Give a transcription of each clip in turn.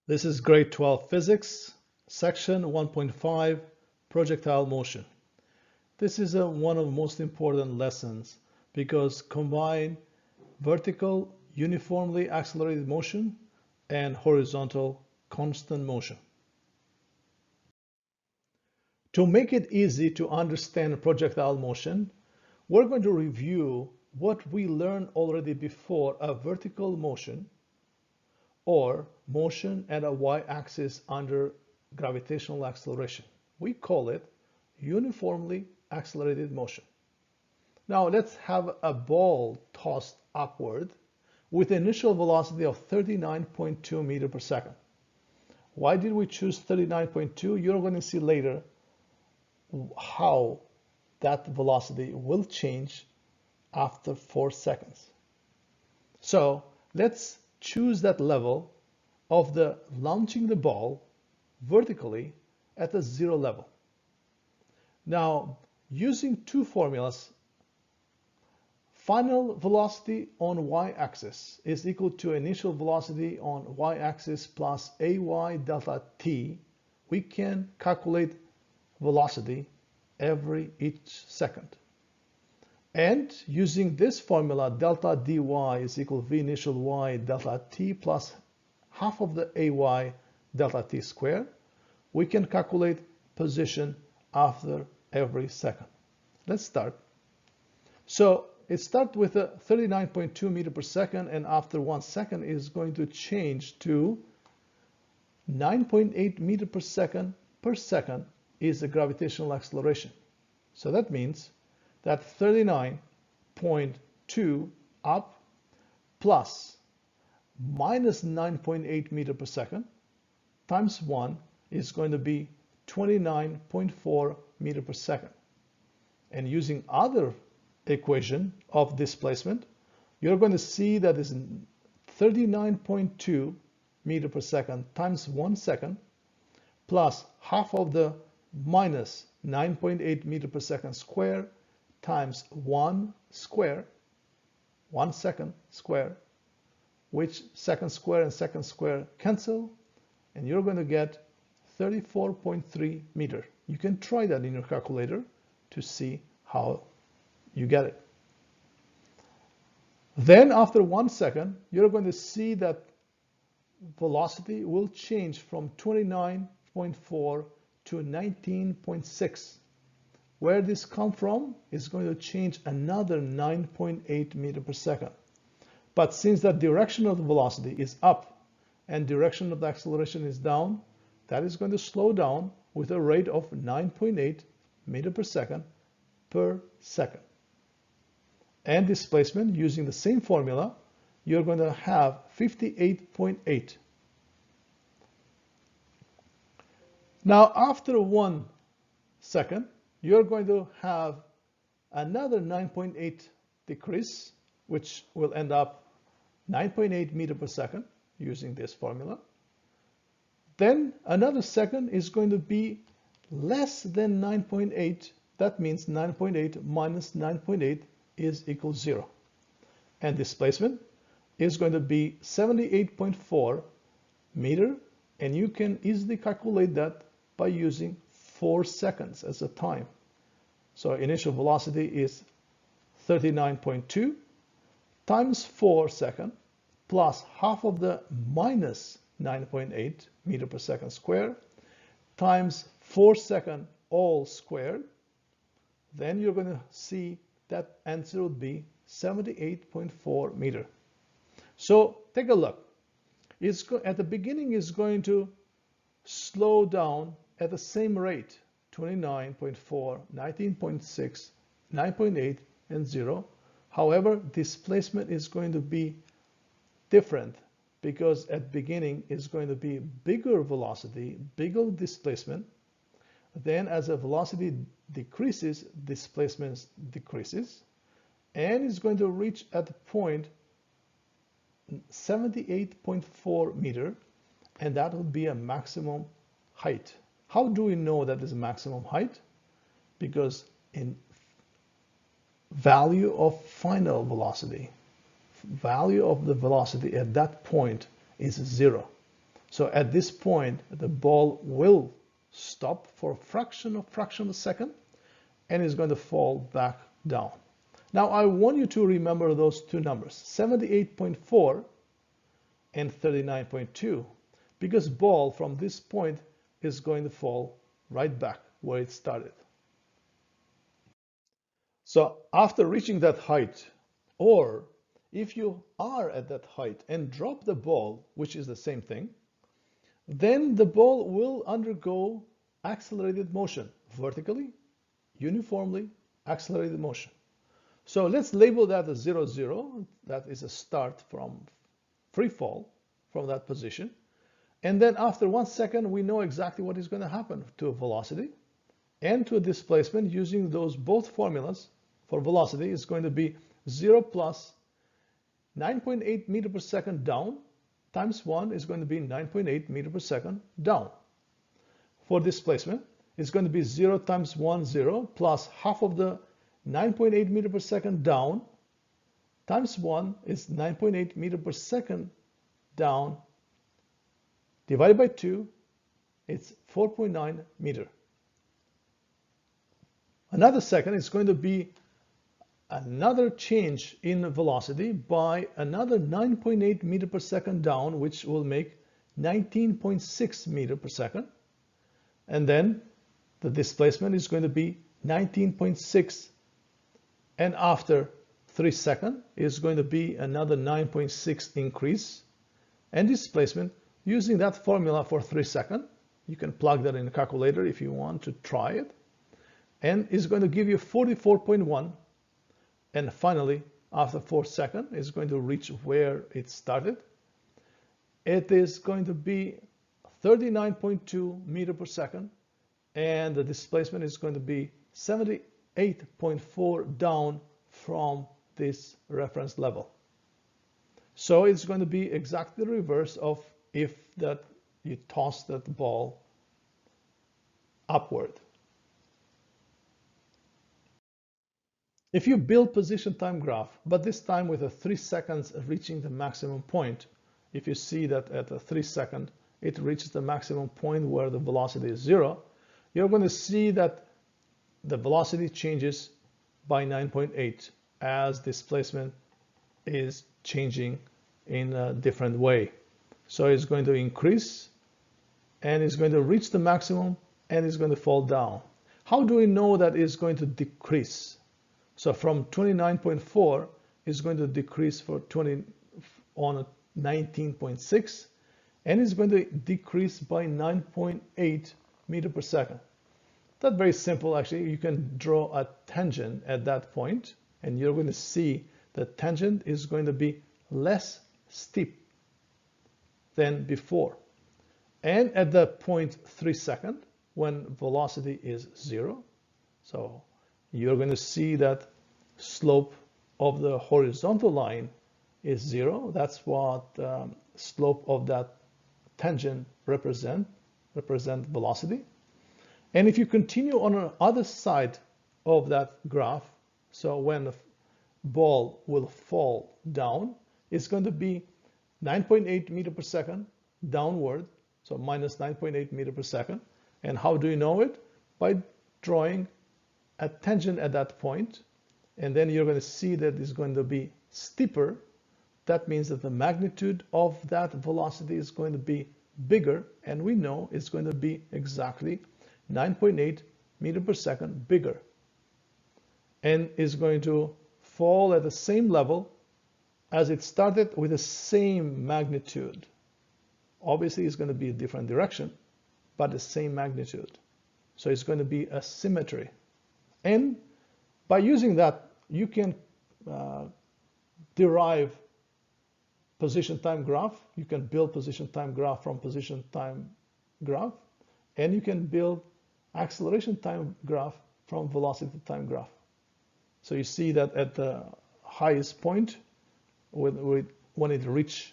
This is grade 12 physics, section 1.5, projectile motion. This is one of the most important lessons because combine vertical uniformly accelerated motion and horizontal constant motion. To make it easy to understand projectile motion, we're going to review what we learned already before a vertical motion or motion at a y-axis under gravitational acceleration. We call it uniformly accelerated motion. Now let's have a ball tossed upward with initial velocity of 39.2 meters per second. Why did we choose 39.2? You're going to see later how that velocity will change after 4 seconds. So let's choose that level of the launching the ball vertically at the 0 level. Now, using two formulas, final velocity on y-axis is equal to initial velocity on y-axis plus ay delta t. We can calculate velocity each second. And using this formula, delta dy is equal to v initial y delta t plus half of the ay delta t squared, we can calculate position after every second. Let's start. So it starts with a 39.2 meters per second, and after 1 second is going to change to 9.8 meters per second is the gravitational acceleration. So that means that 39.2 up plus minus 9.8 meters per second times 1 is going to be 29.4 meters per second. And using other equation of displacement, you're going to see that is 39.2 meters per second times 1 second plus half of the minus 9.8 meters per second square times 1 square, 1 second square, which second square and second square cancel, and you're going to get 34.3 meters. You can try that in your calculator to see how you get it. Then after 1 second, you're going to see that velocity will change from 29.4 to 19.6. Where this come from is going to change another 9.8 meters per second. But since the direction of the velocity is up and direction of the acceleration is down, that is going to slow down with a rate of 9.8 meters per second per second. And displacement, using the same formula, you're going to have 58.8. Now after 1 second, you're going to have another 9.8 decrease, which will end up 9.8 meters per second using this formula. Then another second is going to be less than 9.8. That means 9.8 minus 9.8 is equal to 0. And displacement is going to be 78.4 meters, and you can easily calculate that by using 4 seconds as a time. So initial velocity is 39.2 times 4 seconds plus half of the minus 9.8 meters per second square times 4 seconds all squared. Then you're going to see that answer would be 78.4 meters. So take a look. At the beginning is going to slow down at the same rate, 29.4, 19.6, 9.8, and 0. However, displacement is going to be different because at beginning is going to be bigger velocity, bigger displacement. Then as the velocity decreases, displacement decreases, and it's going to reach at the point 78.4 meters, and that would be a maximum height. How do we know that is maximum height? Because in value of final velocity, value of the velocity at that point is 0. So at this point, the ball will stop for a fraction of a second and is going to fall back down. Now I want you to remember those two numbers, 78.4 and 39.2, because ball from this point is going to fall right back where it started. So after reaching that height, or if you are at that height and drop the ball, which is the same thing, then the ball will undergo accelerated motion, vertically, uniformly accelerated motion. So let's label that as 0, 0. That is a start from free fall from that position. And then after 1 second, we know exactly what is going to happen to a velocity and to a displacement using those both formulas. For velocity is going to be 0 plus 9.8 meter per second down times 1 is going to be 9.8 meter per second down. For displacement, it's going to be 0 times 1, 0, plus half of the 9.8 meter per second down times 1 is 9.8 meter per second down, divided by 2, it's 4.9 meter. Another second is going to be another change in velocity by another 9.8 meter per second down, which will make 19.6 meter per second. And then the displacement is going to be 19.6, and after 3 seconds is going to be another 9.6 increase, and displacement using that formula for 3 seconds. You can plug that in a calculator if you want to try it, and is going to give you 44.1. And finally, after 4 seconds, it's going to reach where it started. It is going to be 39.2 meter per second, and the displacement is going to be 78.4 down from this reference level. So it's going to be exactly the reverse of if that you toss that ball upward. If you build position time graph, but this time with a 3 seconds reaching the maximum point, if you see that at a 3 second it reaches the maximum point where the velocity is 0, you're going to see that the velocity changes by 9.8 as displacement is changing in a different way. So it's going to increase and it's going to reach the maximum and it's going to fall down. How do we know that it's going to decrease? So from 29.4 is going to decrease for 19.6, and it's going to decrease by 9.8 meter per second. That's very simple actually. You can draw a tangent at that point and you're going to see the tangent is going to be less steep than before. And at the point 3 seconds when velocity is 0, so you're going to see that slope of the horizontal line is 0. That's what slope of that tangent represent velocity. And if you continue on the other side of that graph, so when the ball will fall down, it's going to be 9.8 meter per second downward, so minus 9.8 meter per second. And how do you know it? By drawing a tangent at that point, and then you're going to see that it's going to be steeper. That means that the magnitude of that velocity is going to be bigger, and we know it's going to be exactly 9.8 meter per second bigger, and is going to fall at the same level as it started with the same magnitude. Obviously, it's going to be a different direction, but the same magnitude. So it's going to be a symmetry. And by using that, you can derive position time graph. You can build position time graph from position time graph, and you can build acceleration time graph from velocity time graph. So you see that at the highest point, when it reaches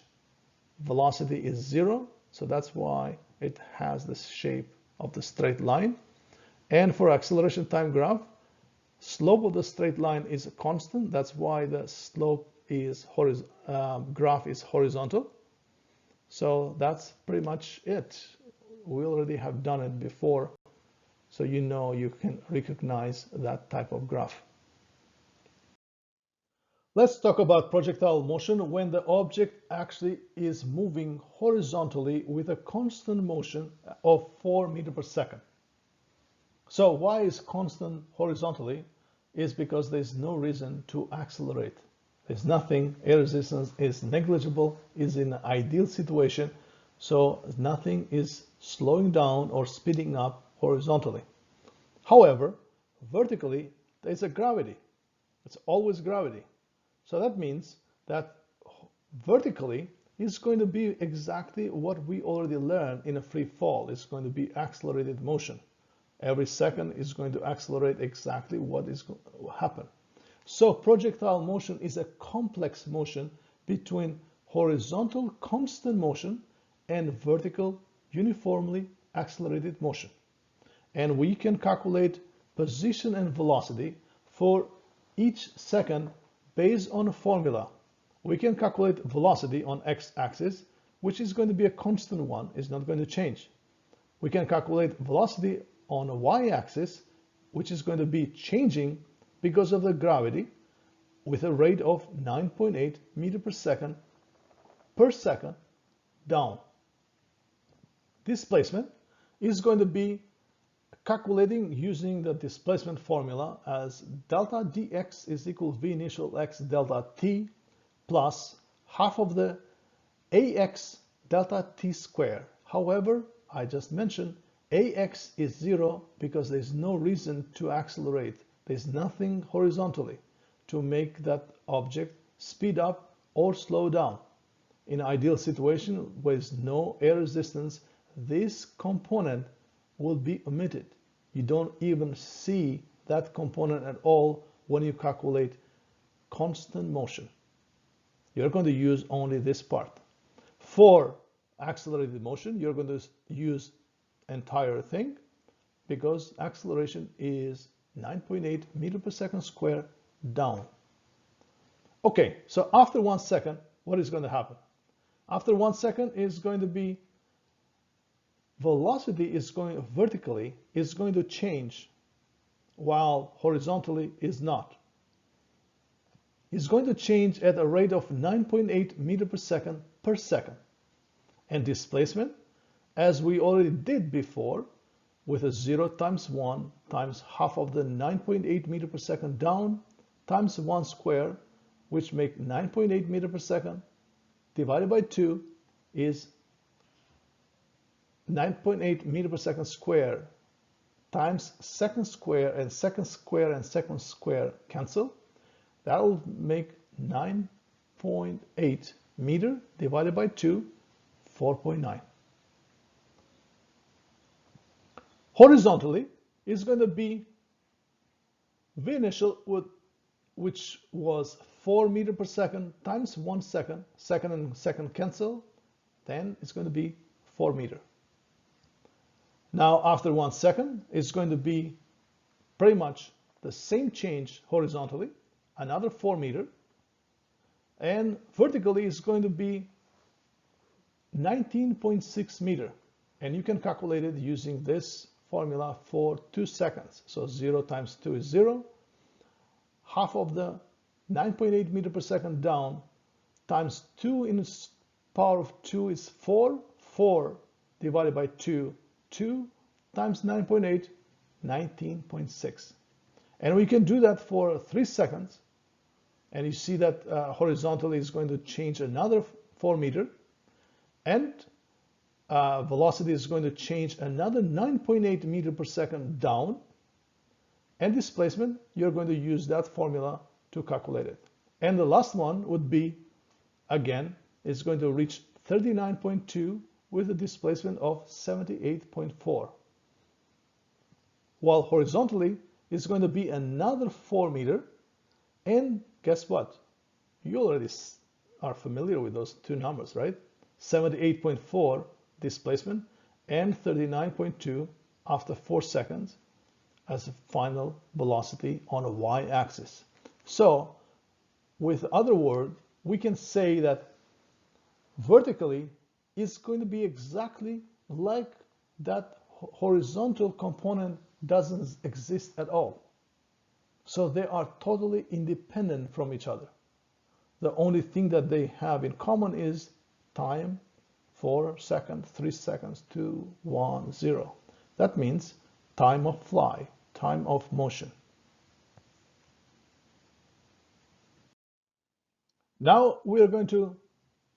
velocity is 0, so that's why it has the shape of the straight line. And for acceleration time graph, slope of the straight line is a constant. That's why the slope is graph is horizontal. So that's pretty much it. We already have done it before, so you know you can recognize that type of graph. Let's talk about projectile motion when the object actually is moving horizontally with a constant motion of 4 meters per second. So why is constant horizontally? Is because there's no reason to accelerate. There's nothing, air resistance is negligible, is in an ideal situation, so nothing is slowing down or speeding up horizontally. However, vertically, there's a gravity. It's always gravity. So that means that vertically is going to be exactly what we already learned in a free fall. It's going to be accelerated motion. Every second is going to accelerate exactly what is going to happen. So projectile motion is a complex motion between horizontal constant motion and vertical uniformly accelerated motion. And we can calculate position and velocity for each second based on a formula. We can calculate velocity on x-axis, which is going to be a constant one, it's not going to change. We can calculate velocity on a y-axis, which is going to be changing because of the gravity, with a rate of 9.8 meters per second down. Displacement is going to be calculating using the displacement formula as delta dx is equal v initial x delta t plus half of the ax delta t square. However, I just mentioned ax is 0 because there's no reason to accelerate. There's nothing horizontally to make that object speed up or slow down. In an ideal situation with no air resistance, this component will be omitted. You don't even see that component at all when you calculate constant motion. You're going to use only this part. For accelerated motion, you're going to use entire thing because acceleration is 9.8 meters per second square down. Okay, so after 1 second, what is going to happen? After 1 second is going to be velocity is going vertically is going to change while horizontally is not. It's going to change at a rate of 9.8 meters per second. And displacement, as we already did before, with a 0 times 1 times half of the 9.8 meters per second down times 1 square, which make 9.8 meters per second, divided by 2 is 9.8 meters per second square times second square and second square and second square cancel. That will make 9.8 meter divided by 2, 4.9. Horizontally is going to be V initial, which was 4 meters per second times 1 second, second and second cancel, then it's going to be 4 meters. Now after 1 second, it's going to be pretty much the same change horizontally, another 4 meters, and vertically is going to be 19.6 meters. And you can calculate it using this formula for 2 seconds. So 0 times 2 is 0. Half of the 9.8 meters per second down times 2 in the power of 2 is 4. 4 divided by 2, 2 times 9.8, 19.6. And we can do that for 3 seconds. And you see that horizontally is going to change another 4 meters. And velocity is going to change another 9.8 meters per second down. And displacement, you're going to use that formula to calculate it. And the last one would be, again, it's going to reach 39.2 with a displacement of 78.4. While horizontally, it's going to be another 4 meters. And guess what? You already are familiar with those two numbers, right? 78.4 displacement and 39.2 after 4 seconds as a final velocity on a y-axis. So, with other words, we can say that vertically is going to be exactly like that horizontal component doesn't exist at all. So they are totally independent from each other. The only thing that they have in common is time, 4 seconds, 3 seconds, 2, 1, 0. That means time of fly, time of motion. Now we are going to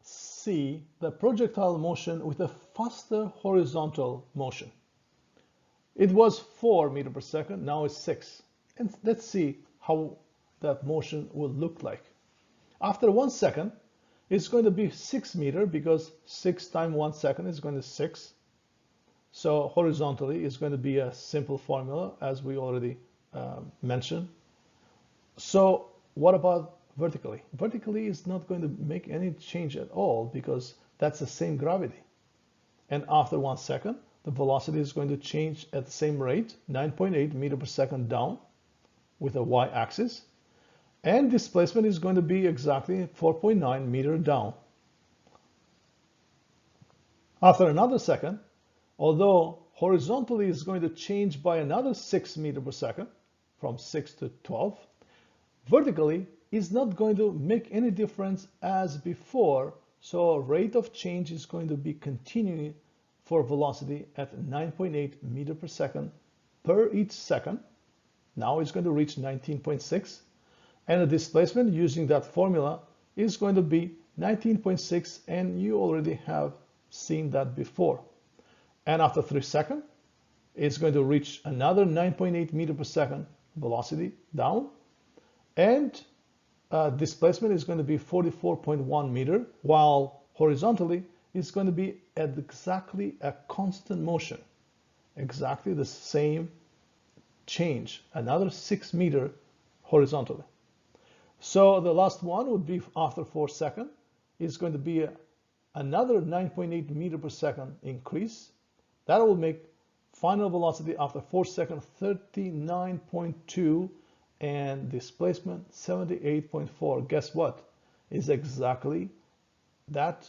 see the projectile motion with a faster horizontal motion. It was 4 meters per second, now it's 6. And let's see how that motion will look like. After 1 second, it's going to be 6 meters because 6 times 1 second is going to 6. So horizontally, it's going to be a simple formula, as we already mentioned. So what about vertically? Vertically is not going to make any change at all because that's the same gravity. And after 1 second, the velocity is going to change at the same rate, 9.8 meters per second down with a y-axis. And displacement is going to be exactly 4.9 meters down. After another second, although horizontally is going to change by another 6 meters per second, from 6 to 12, vertically is not going to make any difference as before, so rate of change is going to be continuing for velocity at 9.8 meters per second per each second. Now it's going to reach 19.6, and the displacement using that formula is going to be 19.6, and you already have seen that before. And after 3 seconds, it's going to reach another 9.8 meters per second velocity down, and displacement is going to be 44.1 meters, while horizontally it's going to be at exactly a constant motion, exactly the same change, another 6 meters horizontally. So the last one would be after 4 seconds, it's going to be another 9.8 meters per second increase. That will make final velocity after 4 seconds 39.2 and displacement 78.4. Guess what? Is exactly that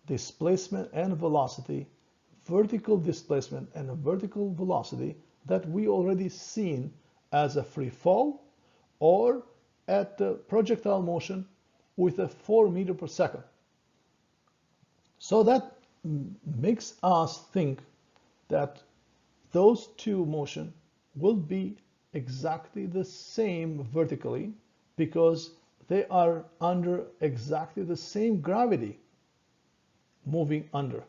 displacement and velocity, vertical displacement and vertical velocity that we already seen as a free fall or at the projectile motion with a 4 meters per second. So that makes us think that those two motion will be exactly the same vertically because they are under exactly the same gravity moving under.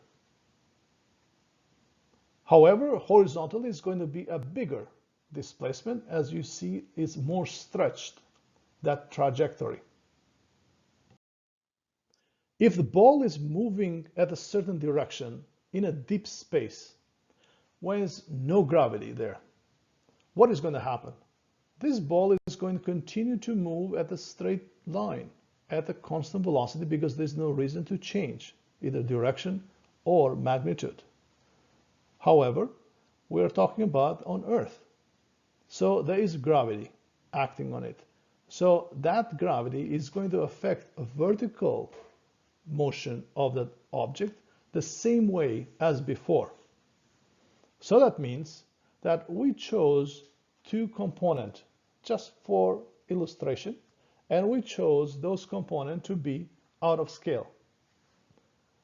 However, horizontally is going to be a bigger displacement, as you see is more stretched, that trajectory. If the ball is moving at a certain direction in a deep space, when there's no gravity there, what is going to happen? This ball is going to continue to move at a straight line at a constant velocity because there's no reason to change either direction or magnitude. However, we are talking about on Earth. So there is gravity acting on it. So that gravity is going to affect a vertical motion of that object the same way as before. So that means that we chose two components just for illustration, and we chose those components to be out of scale.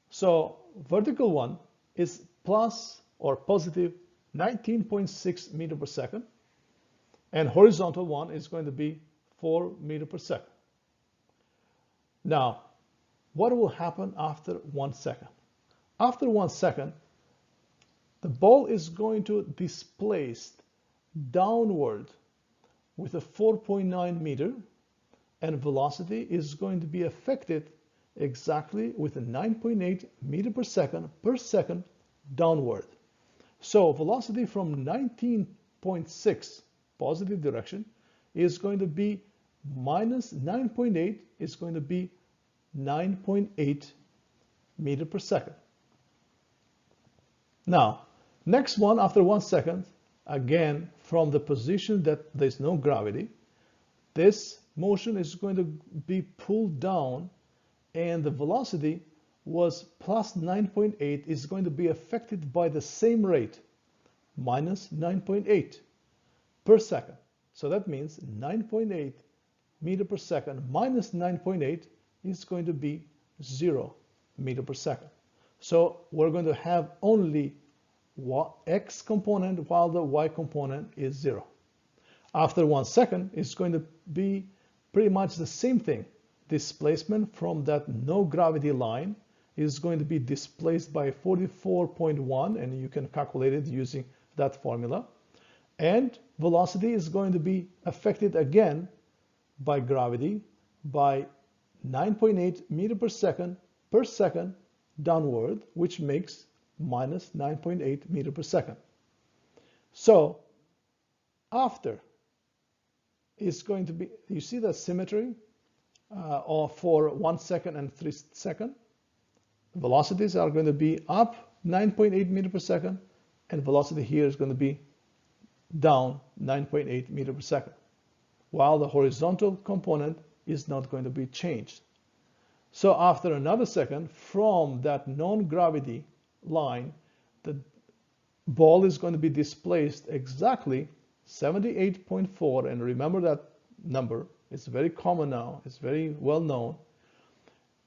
So vertical one is plus or positive 19.6 meters per second, and horizontal one is going to be 4 meters per second. Now, what will happen after 1 second? After 1 second, the ball is going to displace downward with a 4.9 meter, and velocity is going to be affected exactly with a 9.8 meter per second downward. So velocity from 19.6 positive direction is going to be minus 9.8 is going to be 9.8 meter per second. Now, next one after 1 second, again from the position that there's no gravity, this motion is going to be pulled down, and the velocity was plus 9.8 is going to be affected by the same rate, minus 9.8 per second. So that means 9.8 meter per second minus 9.8 is going to be 0 meter per second. So we're going to have only x component while the y component is 0. After 1 second, it's going to be pretty much the same thing. Displacement from that no gravity line is going to be displaced by 44.1, and you can calculate it using that formula. And velocity is going to be affected again by gravity by 9.8 meter per second downward, which makes minus 9.8 meter per second. So after is going to be, you see that symmetry for 1 second and 3 seconds. Velocities are going to be up 9.8 meter per second, and velocity here is going to be down 9.8 meter per second, while the horizontal component is not going to be changed. So after another second, from that non-gravity line, the ball is going to be displaced exactly 78.4, and remember that number, it's very common now, it's very well known,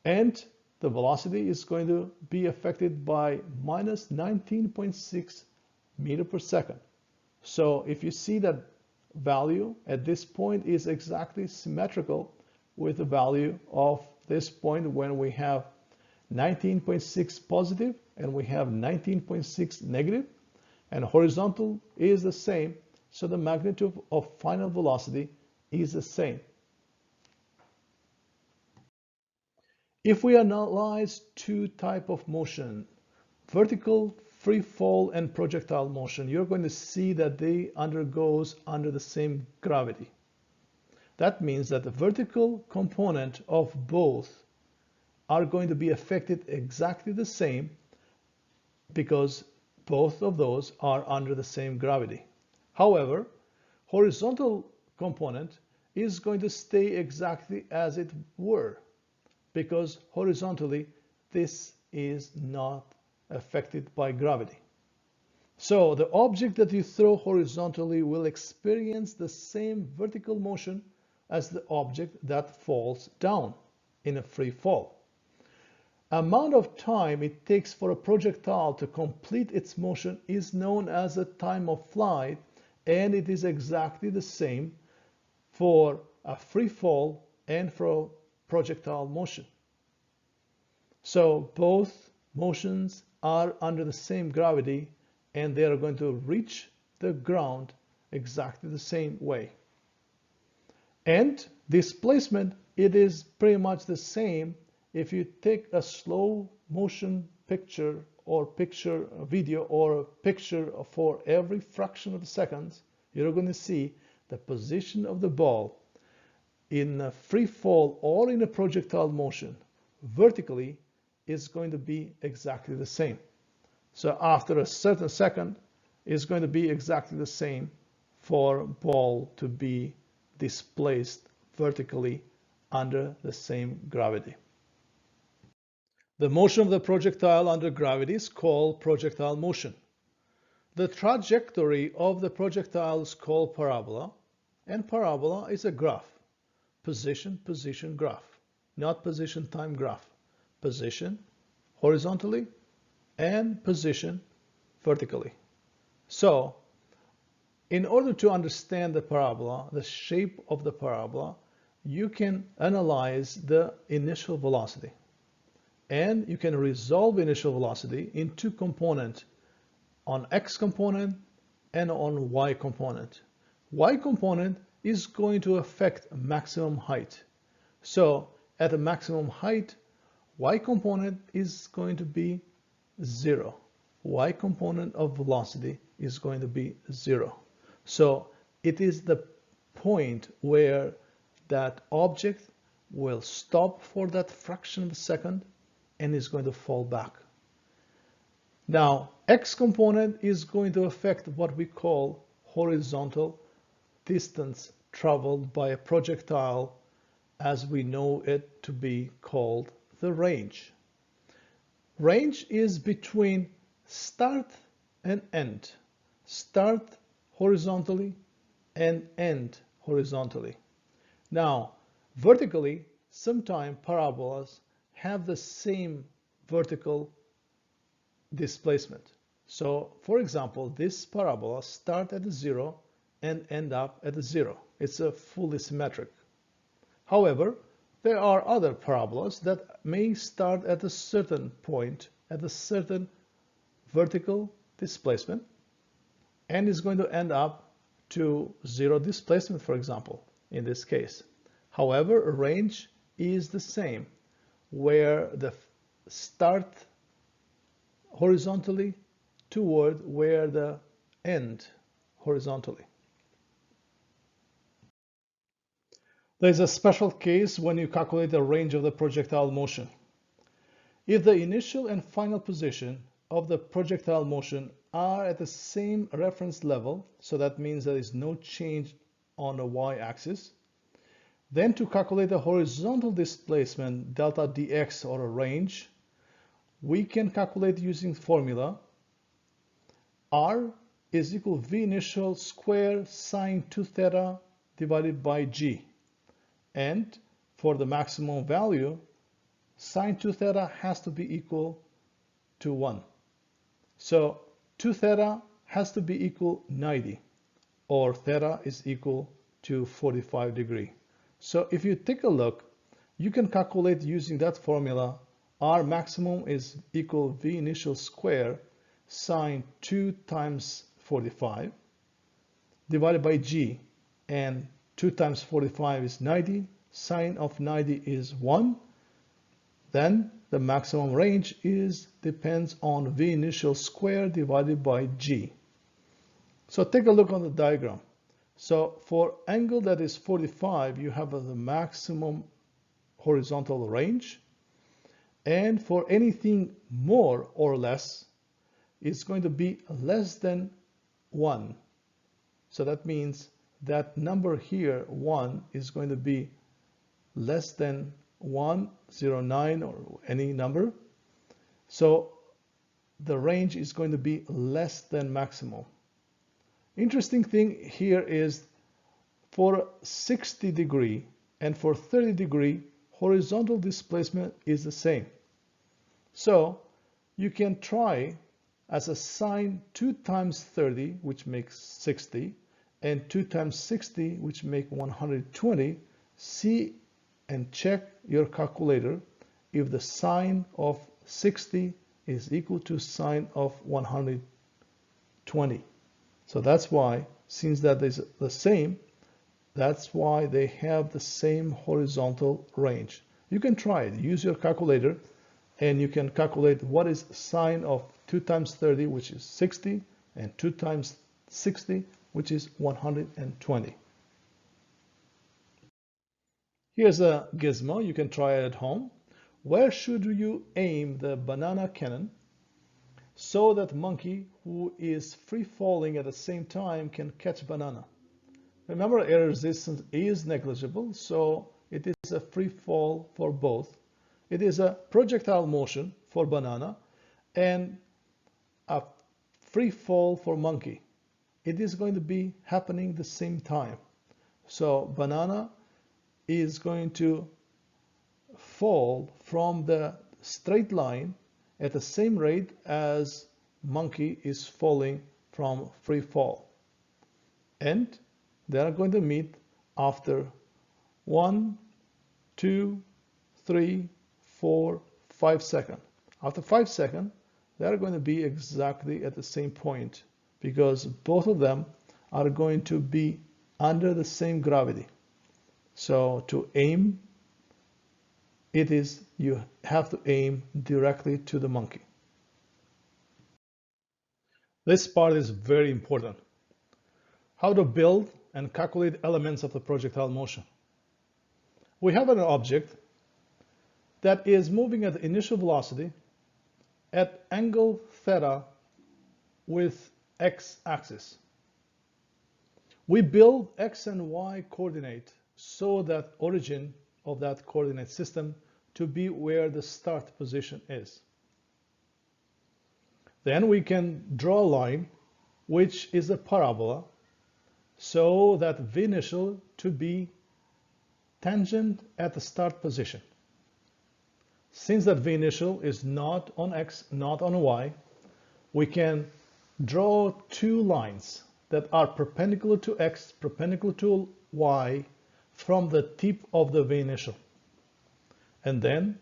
and the velocity is going to be affected by minus 19.6 meter per second. So if you see that value at this point is exactly symmetrical with the value of this point when we have 19.6 positive and we have 19.6 negative, and horizontal is the same, so the magnitude of final velocity is the same. If we analyze two types of motion, vertical free fall and projectile motion, you're going to see that they undergoes under the same gravity. That means that the vertical component of both are going to be affected exactly the same because both of those are under the same gravity. However, horizontal component is going to stay exactly as it were, because horizontally this is not affected by gravity. So the object that you throw horizontally will experience the same vertical motion as the object that falls down in a free fall. Amount of time it takes for a projectile to complete its motion is known as the time of flight, and it is exactly the same for a free fall and for projectile motion. So both motions are under the same gravity, and they are going to reach the ground exactly the same way. And displacement, it is pretty much the same. If you take a slow motion picture or video or a picture for every fraction of the seconds, you're going to see the position of the ball in a free fall or in a projectile motion vertically is going to be exactly the same. So after a certain second, it's going to be exactly the same for ball to be displaced vertically under the same gravity. The motion of the projectile under gravity is called projectile motion. The trajectory of the projectile is called parabola, and parabola is a graph. Position graph, not position time graph. Position horizontally and position vertically. So in order to understand the parabola, the shape of the parabola, you can analyze the initial velocity. And you can resolve initial velocity in two components, on x component and on y component. Y component is going to affect maximum height. So at a maximum height, y component is going to be 0. Y component of velocity is going to be 0. So it is the point where that object will stop for that fraction of a second and is going to fall back. Now, x component is going to affect what we call horizontal distance traveled by a projectile, as we know it to be called the range. Range is between start and end. Start horizontally and end horizontally. Now, vertically, sometimes parabolas have the same vertical displacement. So, for example, this parabola starts at 0 and end up at 0. It's a fully symmetric. However, there are other parabolas that may start at a certain point, at a certain vertical displacement, and is going to end up to 0 displacement, for example, in this case. However, range is the same, where the start horizontally toward where the end horizontally. There's a special case when you calculate the range of the projectile motion. If the initial and final position of the projectile motion are at the same reference level, so that means there is no change on the y-axis, then to calculate the horizontal displacement delta dx, or a range, we can calculate using formula r is equal to v initial square sine 2 theta divided by g. And for the maximum value, sine 2 theta has to be equal to 1. So 2 theta has to be equal 90, or theta is equal to 45 degrees. So if you take a look, you can calculate using that formula. R maximum is equal v initial square sine 2 times 45 divided by g, and 2 times 45 is 90, sine of 90 is 1. Then the maximum range depends on v initial square divided by g. So take a look on the diagram. So for angle that is 45, you have the maximum horizontal range. And for anything more or less, it's going to be less than 1. So that means that number here, 1, is going to be less than 109 or any number. So the range is going to be less than maximum. Interesting thing here is for 60 degree and for 30 degree, horizontal displacement is the same. So you can try as a sine 2 times 30, which makes 60, and 2 times 60, which make 120. See and check your calculator if the sine of 60 is equal to sine of 120. So that's why, since that is the same, that's why they have the same horizontal range. You can try it. Use your calculator and you can calculate what is sine of 2 times 30, which is 60, and 2 times 60, which is 120. Here's a gizmo. You can try it at home. Where should you aim the banana cannon so that monkey who is free falling at the same time can catch banana? Remember, air resistance is negligible, so it is a free fall for both. It is a projectile motion for banana and a free fall for monkey. It is going to be happening the same time. So banana is going to fall from the straight line at the same rate as monkey is falling from free fall. And they are going to meet after 1, 2, 3, 4, 5 seconds. After 5 seconds, they are going to be exactly at the same point because both of them are going to be under the same gravity. So to aim, you have to aim directly to the monkey. This part is very important. How to build and calculate elements of the projectile motion. We have an object that is moving at the initial velocity at angle theta with x-axis. We build x and y coordinate so that origin of that coordinate system to be where the start position is. Then we can draw a line which is a parabola so that v initial to be tangent at the start position. Since that v initial is not on x, not on y, we can draw two lines that are perpendicular to x, perpendicular to y from the tip of the v initial. And then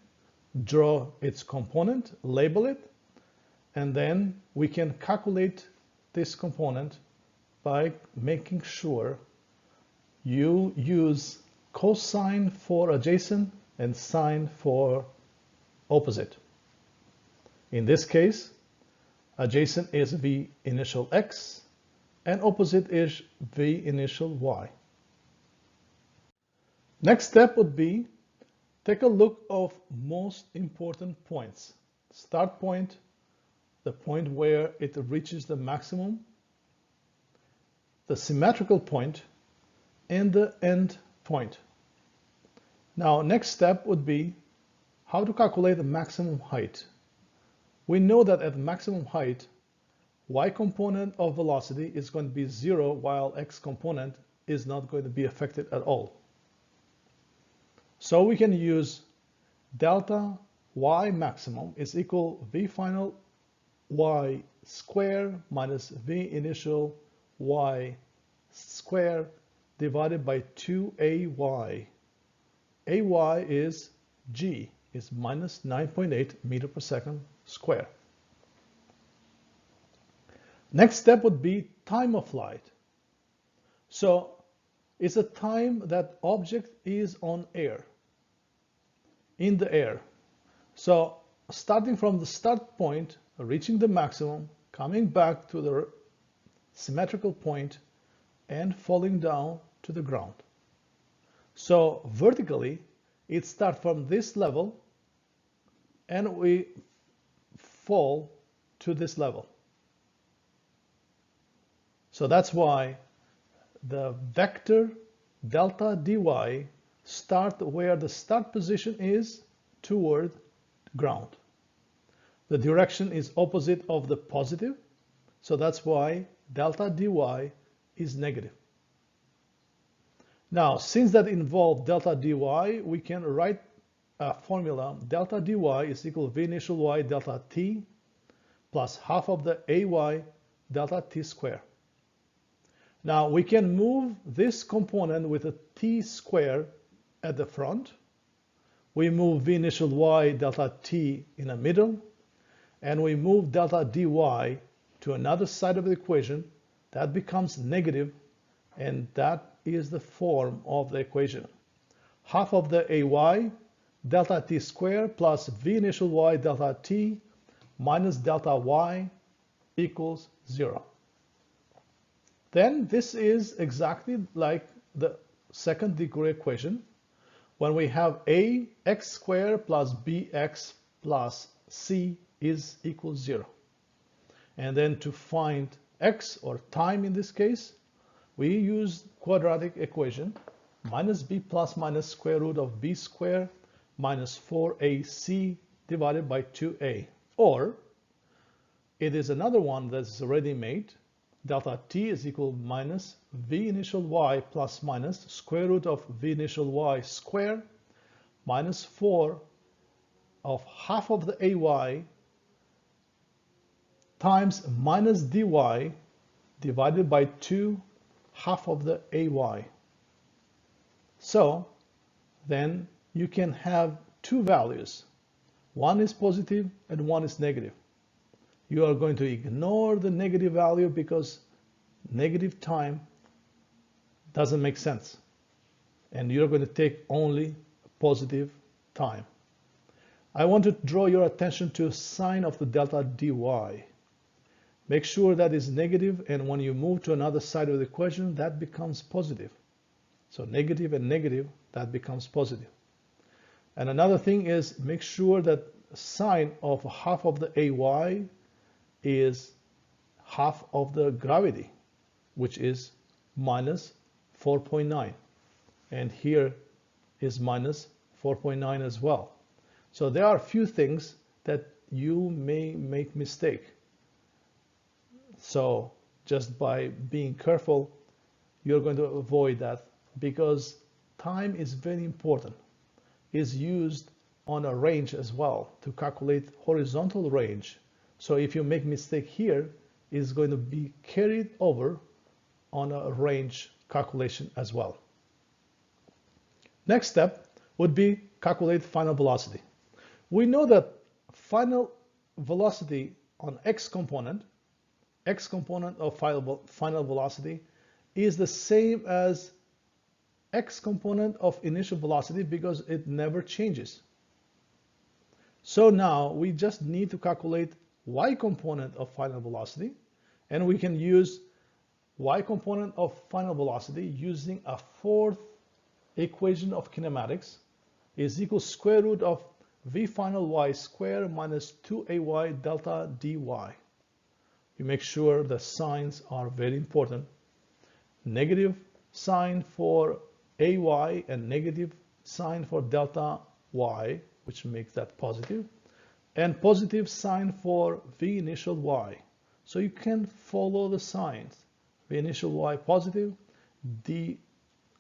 draw its component, label it, and then we can calculate this component by making sure you use cosine for adjacent and sine for opposite. In this case, adjacent is v initial x and opposite is v initial y. Next step would be take a look of most important points. Start point, the point where it reaches the maximum, the symmetrical point, and the end point. Now, next step would be how to calculate the maximum height. We know that at maximum height, y component of velocity is going to be 0, while x component is not going to be affected at all. So we can use delta y maximum is equal v final y square minus v initial y square divided by 2ay. Ay is g, is minus 9.8 meter per second square. Next step would be time of flight. So it's a time that object is on air, in the air. So starting from the start point, reaching the maximum, coming back to the symmetrical point, and falling down to the ground. So vertically, it starts from this level, and we fall to this level. So that's why the vector delta dy start where the start position is toward ground. The direction is opposite of the positive, so that's why delta dy is negative. Now, since that involved delta dy, we can write a formula. Delta dy is equal to v initial y delta t plus half of the ay delta t square. Now, we can move this component with a t square at the front. We move v initial y delta t in the middle, and we move delta dy to another side of the equation. That becomes negative, and that is the form of the equation. Half of the ay delta t square plus v initial y delta t minus delta y equals 0. Then this is exactly like the second degree equation when we have ax squared plus bx plus c is equal 0. And then to find x, or time in this case, we use quadratic equation minus b plus minus square root of b squared minus 4ac divided by 2a. Or it is another one that's already made. Delta t is equal minus v initial y plus minus square root of v initial y squared minus 4 of half of the ay times minus dy divided by 2 half of the ay. So then you can have two values. One is positive and one is negative. You are going to ignore the negative value because negative time doesn't make sense. And you're going to take only positive time. I want to draw your attention to sign of the delta dy. Make sure that is negative, and when you move to another side of the equation, that becomes positive. So negative and negative, that becomes positive. And another thing is make sure that sign of half of the ay is half of the gravity, which is minus 4.9. And here is minus 4.9 as well. So there are a few things that you may make mistake. So just by being careful, you're going to avoid that, because time is very important. It's used on a range as well to calculate horizontal range. So if you make mistake here, it's going to be carried over on a range calculation as well. Next step would be calculate final velocity. We know that final velocity on x component of final velocity is the same as x component of initial velocity, because it never changes. So now we just need to calculate y component of final velocity, and we can use y component of final velocity using a fourth equation of kinematics is equal square root of v final y square minus 2ay delta dy. You make sure the signs are very important. Negative sign for ay and negative sign for delta y, which makes that positive, and positive sign for v initial y. So you can follow the signs. V initial y positive, d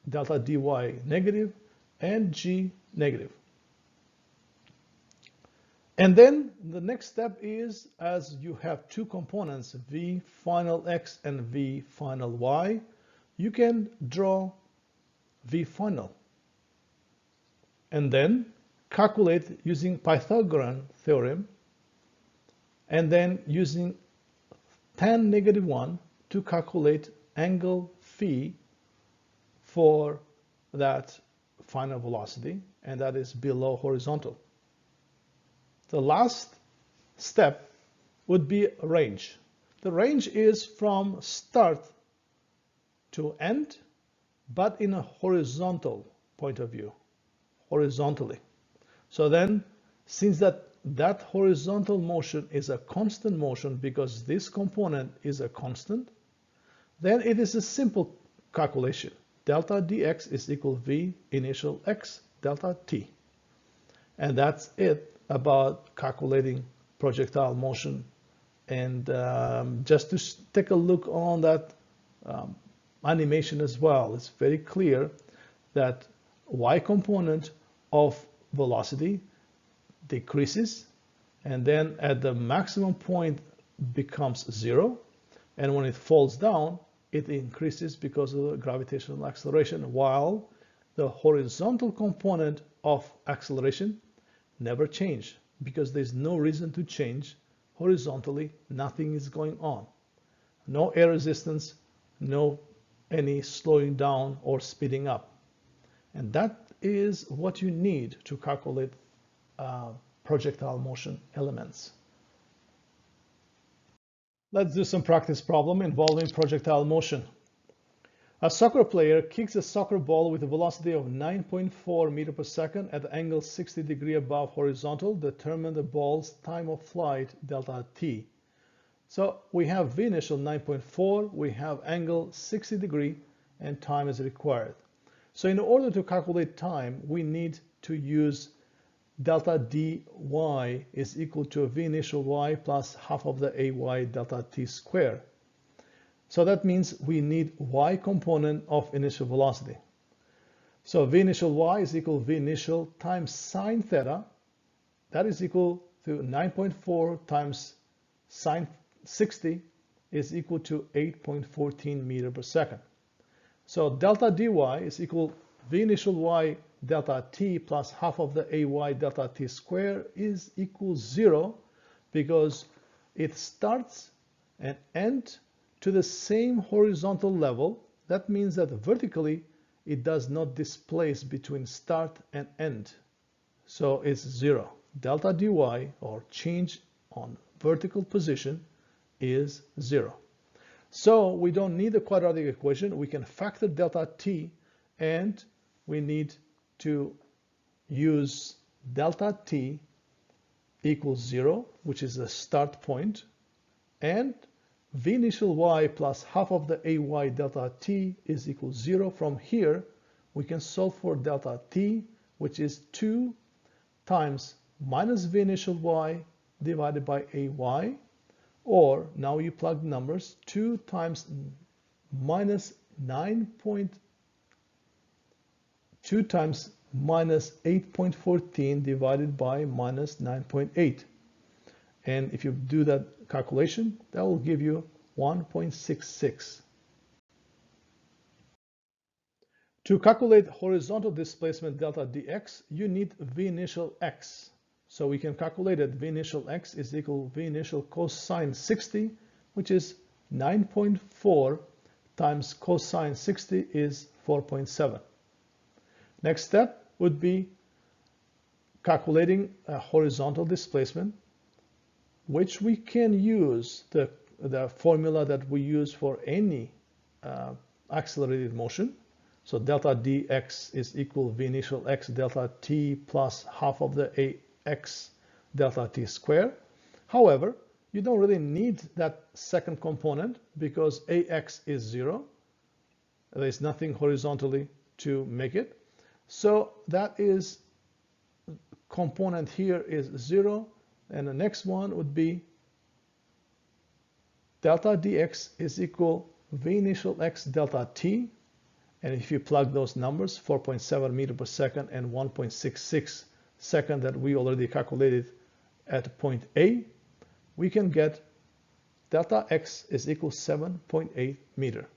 delta dy negative, and g negative. And then the next step is, as you have two components, v final x and v final y, you can draw v final and then calculate using Pythagorean theorem, and then using tan negative 1 to calculate angle phi for that final velocity, and that is below horizontal. The last step would be range. The range is from start to end, but in a horizontal point of view, horizontally. So then, since that horizontal motion is a constant motion, because this component is a constant, then it is a simple calculation. Delta dx is equal v initial x delta t. And that's it about calculating projectile motion. And just to take a look on that animation as well, it's very clear that y component of velocity decreases, and then at the maximum point becomes 0, and when it falls down it increases because of the gravitational acceleration, while the horizontal component of acceleration never change, because there's no reason to change. Horizontally nothing is going on, no air resistance, no any slowing down or speeding up. And that is what you need to calculate projectile motion elements. Let's do some practice problem involving projectile motion. A soccer player kicks a soccer ball with a velocity of 9.4 meters per second at the angle 60 degrees above horizontal. Determine the ball's time of flight, delta t. So we have v initial 9.4, we have angle 60 degrees, and time is required. So in order to calculate time, we need to use delta dy is equal to v initial y plus half of the ay delta t squared. So that means we need y component of initial velocity. So v initial y is equal to v initial times sine theta. That is equal to 9.4 times sine 60 is equal to 8.14 meters per second. So delta dy is equal v initial y delta t plus half of the ay delta t squared is equal 0, because it starts and ends to the same horizontal level. That means that vertically it does not displace between start and end. So it's 0. Delta dy, or change on vertical position, is 0. So we don't need a quadratic equation. We can factor delta t, and we need to use delta t equals 0, which is the start point, and v initial y plus half of the ay delta t is equal 0. From here, we can solve for delta t, which is 2 times minus v initial y divided by ay, Or now you plug the numbers, 2 times minus 2 times minus 8.14 divided by minus 9.8. And if you do that calculation, that will give you 1.66. To calculate horizontal displacement delta dx, you need v initial x. So we can calculate that v initial x is equal v initial cosine 60, which is 9.4 times cosine 60 is 4.7. Next step would be calculating a horizontal displacement, which we can use the formula that we use for any accelerated motion. So delta dx is equal v initial x delta t plus half of the ax delta t square. However, you don't really need that second component because ax is 0. There is nothing horizontally to make it. So that is component here is 0. And the next one would be delta dx is equal v initial x delta t. And if you plug those numbers, 4.7 meter per second and 1.66 second that we already calculated at point A, we can get delta x is equal 7.8 meter.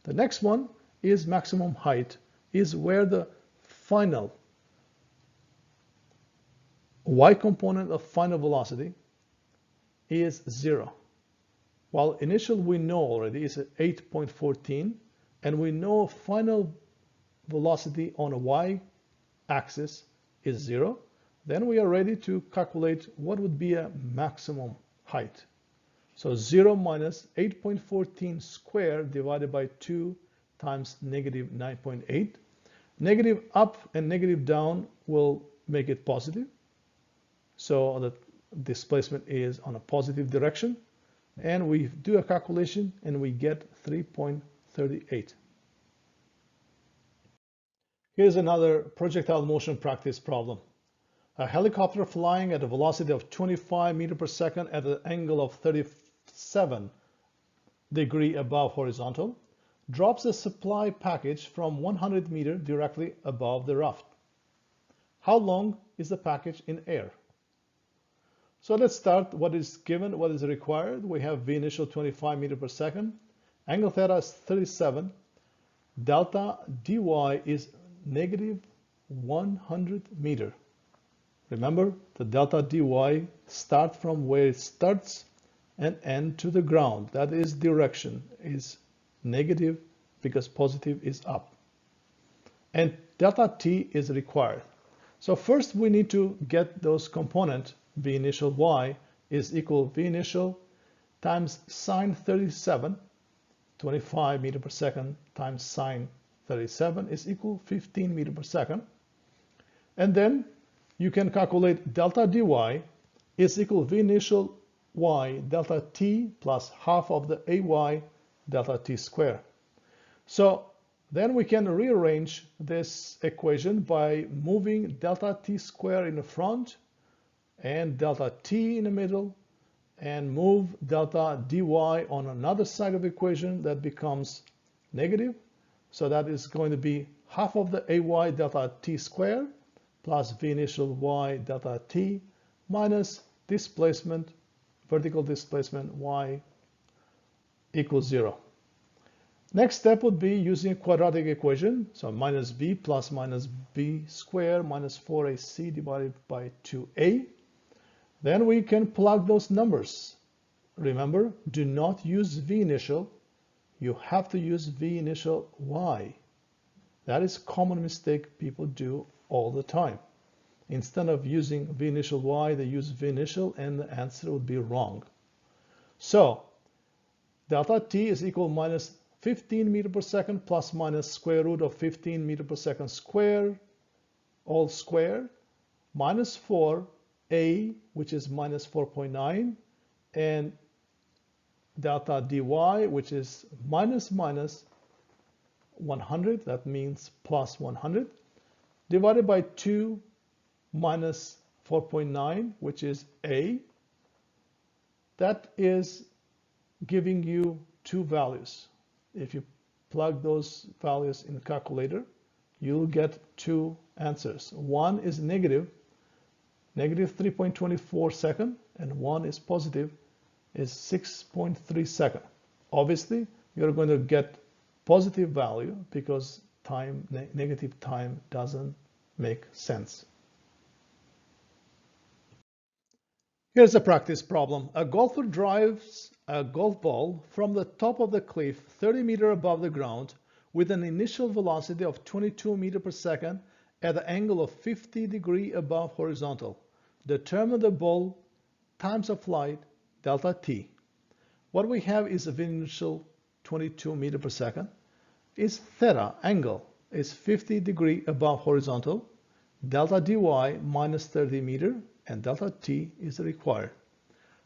The next one is maximum height, is where the final y component of final velocity is 0. While initial we know already is at 8.14, and we know final velocity on a y-axis is 0, then we are ready to calculate what would be a maximum height. So 0 minus 8.14 squared divided by 2 times negative 9.8. Negative up and negative down will make it positive. So the displacement is on a positive direction. And we do a calculation and we get 3.38. Here's another projectile motion practice problem. A helicopter flying at a velocity of 25 meters per second at an angle of 37 degrees above horizontal drops a supply package from 100 meters directly above the raft. How long is the package in air? So let's start what is given, what is required. We have v initial 25 meters per second. Angle theta is 37. Delta dy is negative 100 meter. Remember, the delta dy start from where it starts and end to the ground. That is direction, is negative because positive is up. And delta t is required. So first we need to get those components. V initial y is equal v initial times sine 37, 25 meters per second times sine 37 is equal 15 meters per second. And then you can calculate delta dy is equal v initial y delta t plus half of the ay delta t square. So then we can rearrange this equation by moving delta t square in the front and delta t in the middle, and move delta dy on another side of the equation. That becomes negative. So that is going to be half of the ay delta t square plus v initial y delta t minus displacement, vertical displacement y equals 0. Next step would be using a quadratic equation. So minus b plus minus b squared minus 4ac divided by 2a. Then we can plug those numbers. Remember, do not use v initial. You have to use v initial y. That is a common mistake people do all the time. Instead of using v initial y, they use v initial and the answer would be wrong. So delta t is equal minus 15 meters per second plus minus square root of 15 meters per second square, all square, minus 4a, which is minus 4.9, and delta dy, which is minus 100, that means plus 100, divided by 2 minus 4.9, which is a, that is giving you two values. If you plug those values in the calculator, you'll get two answers. One is negative 3.24 second, and one is positive, is 6.3 second. Obviously, you're going to get positive value because negative time doesn't make sense. Here's a practice problem. A golfer drives a golf ball from the top of the cliff 30 meters above the ground with an initial velocity of 22 meters per second at an angle of 50 degrees above horizontal. Determine the ball times of flight, delta t. What we have is a initial 22 meters per second. Is theta, angle, is 50 degrees above horizontal. Delta dy minus 30 meters, and delta t is required.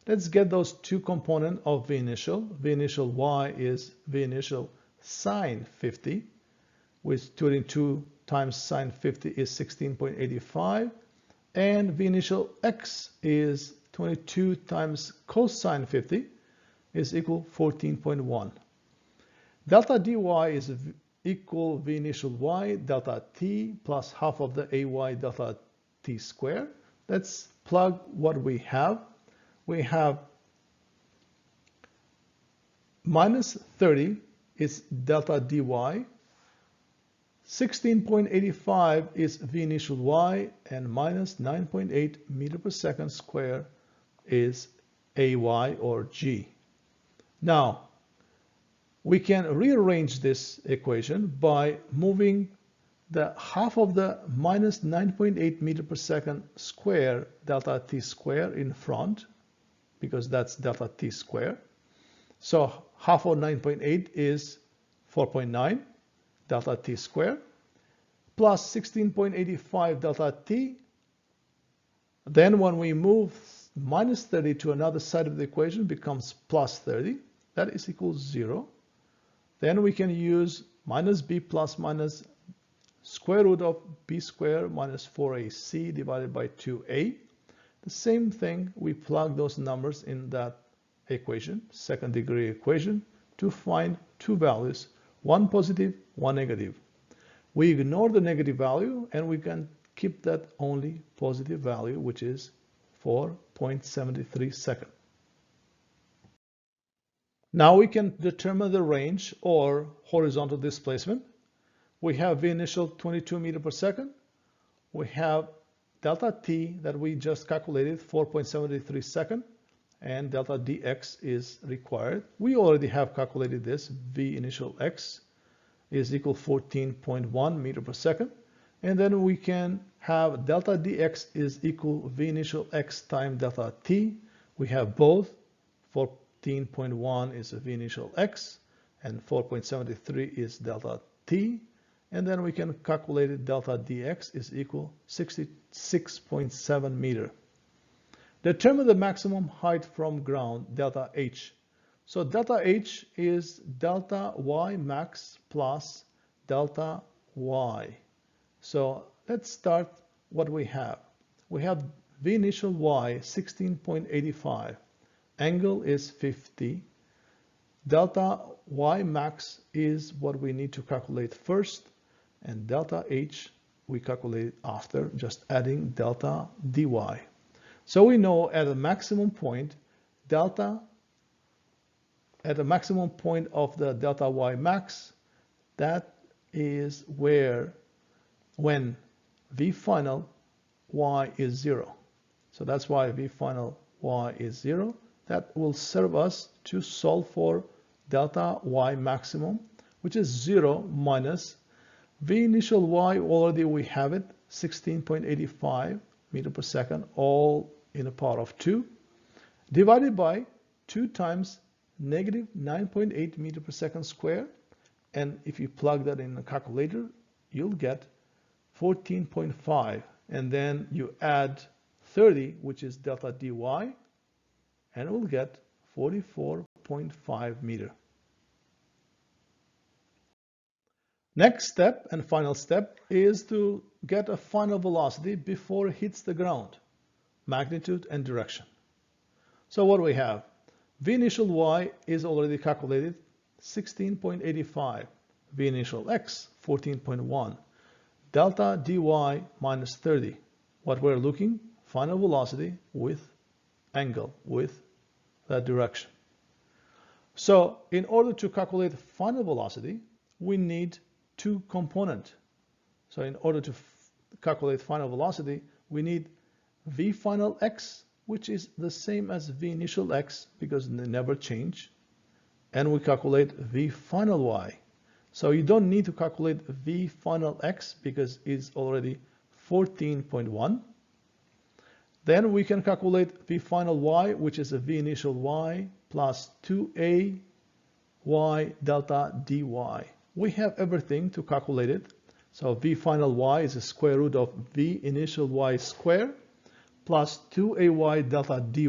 Let's get those two components of V initial. V initial y is V initial sine 50, which 22 times sine 50 is 16.85, and V initial x is 22 times cosine 50 is equal 14.1. Delta dy is equal V initial y delta t plus half of the ay delta t square. Let's plug what we have. We have minus 30 is delta dy. 16.85 is V initial y, and minus 9.8 meters per second square is ay or g. Now, we can rearrange this equation by moving the half of the minus 9.8 meters per second square delta t square in front, because that's delta t square. So half of 9.8 is 4.9 delta t square plus 16.85 delta t. Then when we move minus 30 to another side of the equation, becomes plus 30. That is equal to 0. Then we can use minus b plus minus square root of b squared minus 4ac divided by 2a. The same thing, we plug those numbers in that equation, second degree equation, to find two values, one positive, one negative. We ignore the negative value and we can keep that only positive value, which is 4.73 seconds. Now we can determine the range or horizontal displacement. We have V initial 22 meters per second. We have delta t that we just calculated, 4.73 seconds, and delta dx is required. We already have calculated this. V initial x is equal 14.1 meters per second. And then we can have delta dx is equal V initial x times delta t. We have both. 14.1 is V initial x, and 4.73 is delta t. And then we can calculate it, delta dx is equal 66.7 meters. Determine the maximum height from ground, delta h. So delta h is delta y max plus delta y. So let's start what we have. We have V initial y 16.85. Angle is 50. Delta y max is what we need to calculate first, and delta h we calculate after, just adding delta dy. So we know at a maximum point, at the maximum point of the delta y max, that is when V final y is 0. So that's why V final y is 0. That will serve us to solve for delta y maximum, which is 0 minus V initial y, already we have it, 16.85 meters per second, all in the power of 2, divided by 2 times negative 9.8 meters per second square. And if you plug that in the calculator, you'll get 14.5. And then you add 30, which is delta dy, and we'll get 44.5 meters. Next step and final step is to get a final velocity before it hits the ground, magnitude and direction. So what do we have? V initial y is already calculated, 16.85. V initial x, 14.1. Delta dy minus 30. What we're looking, final velocity with angle, with that direction. So in order to calculate final velocity, we need two components. So in order to calculate final velocity, we need v final x, which is the same as v initial x because they never change, and we calculate v final y. So you don't need to calculate v final x because it's already 14.1. Then we can calculate v final y, which is a v initial y plus 2a y delta dy. We have everything to calculate it. So v final y is the square root of v initial y squared plus 2ay delta dy,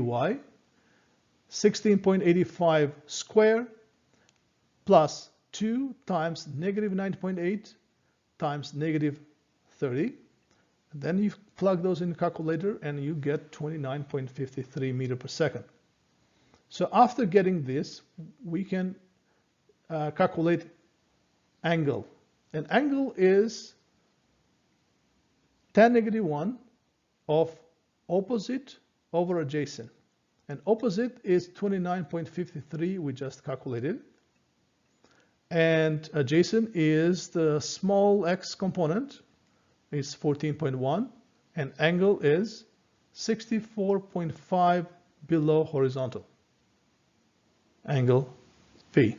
16.85 squared plus 2 times negative 9.8 times negative 30. And then you plug those in the calculator and you get 29.53 meters per second. So after getting this, we can calculate angle. An angle is tan negative 1 of opposite over adjacent. And opposite is 29.53, we just calculated. And adjacent is the small x component, is 14.1, and angle is 64.5 below horizontal. Angle V.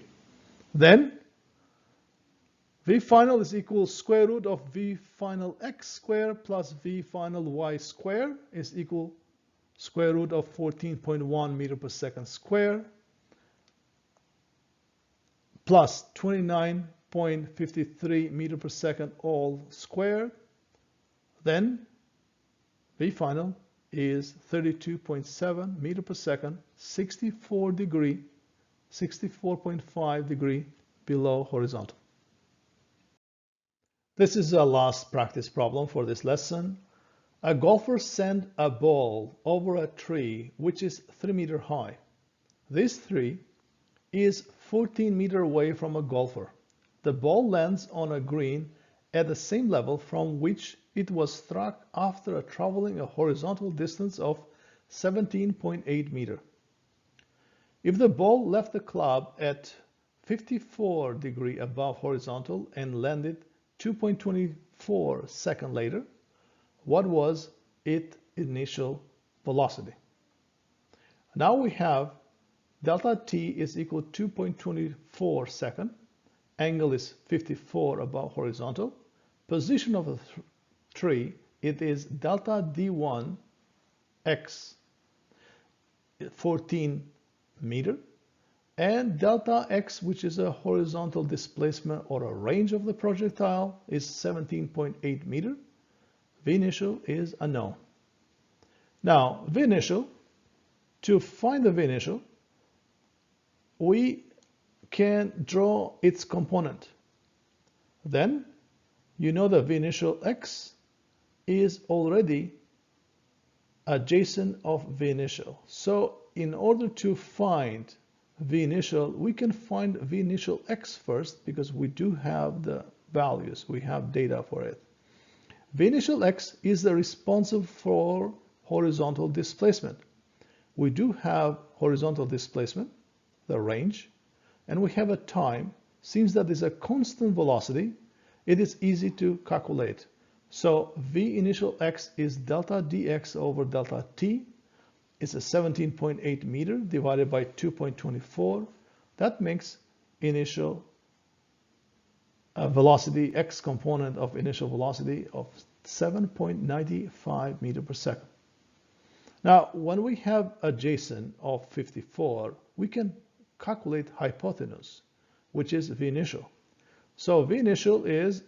Then V final is equal square root of V final x squared plus V final y squared is equal square root of 14.1 meters per second squared plus 29.53 meters per second all squared. Then V final is 32.7 meters per second, 64.5 degree below horizontal. This is the last practice problem for this lesson. A golfer sent a ball over a tree which is 3 meters high. This tree is 14 meters away from a golfer. The ball lands on a green at the same level from which it was struck after traveling a horizontal distance of 17.8 meters. If the ball left the club at 54 degrees above horizontal and landed 2.24 seconds later, what was its initial velocity? Now we have delta t is equal to 2.24 seconds, angle is 54 above horizontal, position of the tree, it is delta d1 x 14 meter, and delta x, which is a horizontal displacement or a range of the projectile, is 17.8 meter. V initial is unknown. Now V initial, to find the V initial, we can draw its component. Then you know that V initial x is already adjacent of V initial. So in order to find V initial, we can find V initial x first because we do have the values, we have data for it. V initial x is the responsive for horizontal displacement. We do have horizontal displacement, the range, and we have a time. Since that is a constant velocity, it is easy to calculate. So V initial x is delta dx over delta t. It's a 17.8 meter divided by 2.24. That makes initial velocity, x component of initial velocity of 7.95 meter per second. Now, when we have adjacent of 54, we can calculate hypotenuse, which is V initial. So V initial is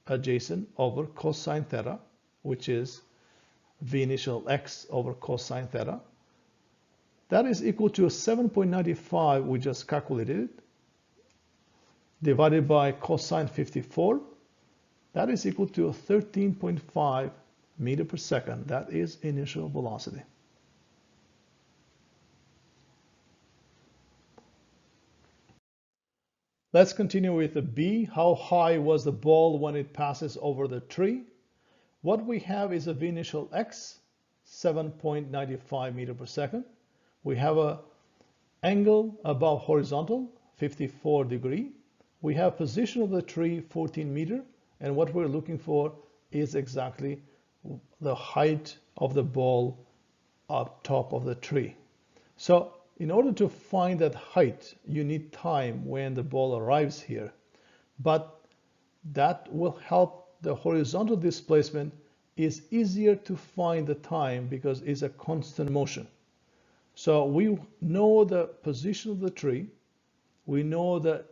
adjacent over cosine theta, which is V initial x over cosine theta. That is equal to 7.95, we just calculated it, divided by cosine 54. That is equal to 13.5 meter per second. That is initial velocity. Let's continue with the B. How high was the ball when it passes over the tree? What we have is a V initial x, 7.95 meter per second. We have a angle above horizontal, 54 degree. We have position of the tree, 14 meter. And what we're looking for is exactly the height of the ball up top of the tree. So in order to find that height, you need time when the ball arrives here. But that will help the horizontal displacement is easier to find the time because it's a constant motion. So we know the position of the tree. We know the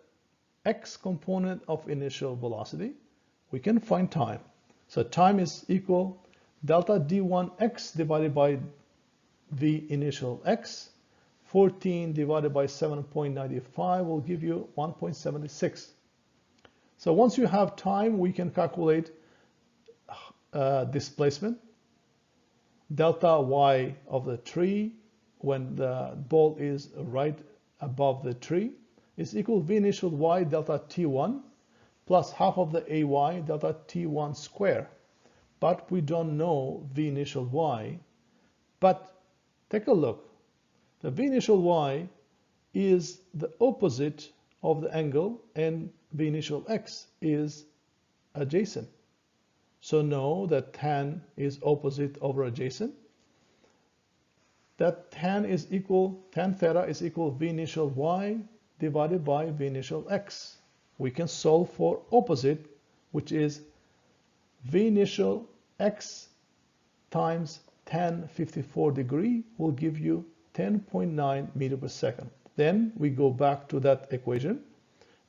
x component of initial velocity. We can find time. So time is equal delta d1x divided by v initial x. 14 divided by 7.95 will give you 1.76. So once you have time, we can calculate displacement. Delta y of the tree when the ball is right above the tree is equal v initial y delta t1 plus half of the ay delta t1 square. But we don't know v initial y. But take a look. The v initial y is the opposite of the angle and v initial x is adjacent. So know that tan is opposite over adjacent. That tan theta is equal v initial y divided by v initial x. We can solve for opposite, which is v initial x times tan 54 degree will give you 10.9 meter per second. Then we go back to that equation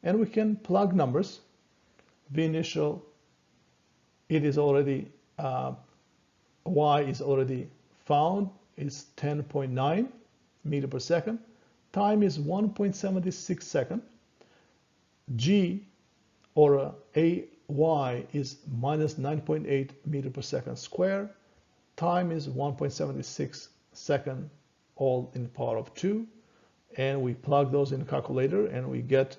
and we can plug numbers. V initial, it is already, y is already found, is 10.9 meter per second. Time is 1.76 second. G or ay is minus 9.8 meter per second square. Time is 1.76 second, all in the power of 2. And we plug those in the calculator and we get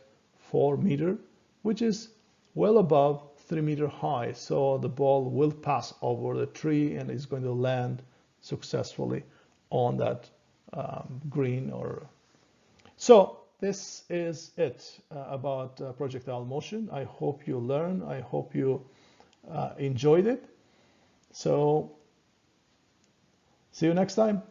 4 meter, which is well above 3 meter high. So the ball will pass over the tree and is going to land successfully on that green. So this is it about projectile motion. I hope you learned. I hope you enjoyed it. So see you next time.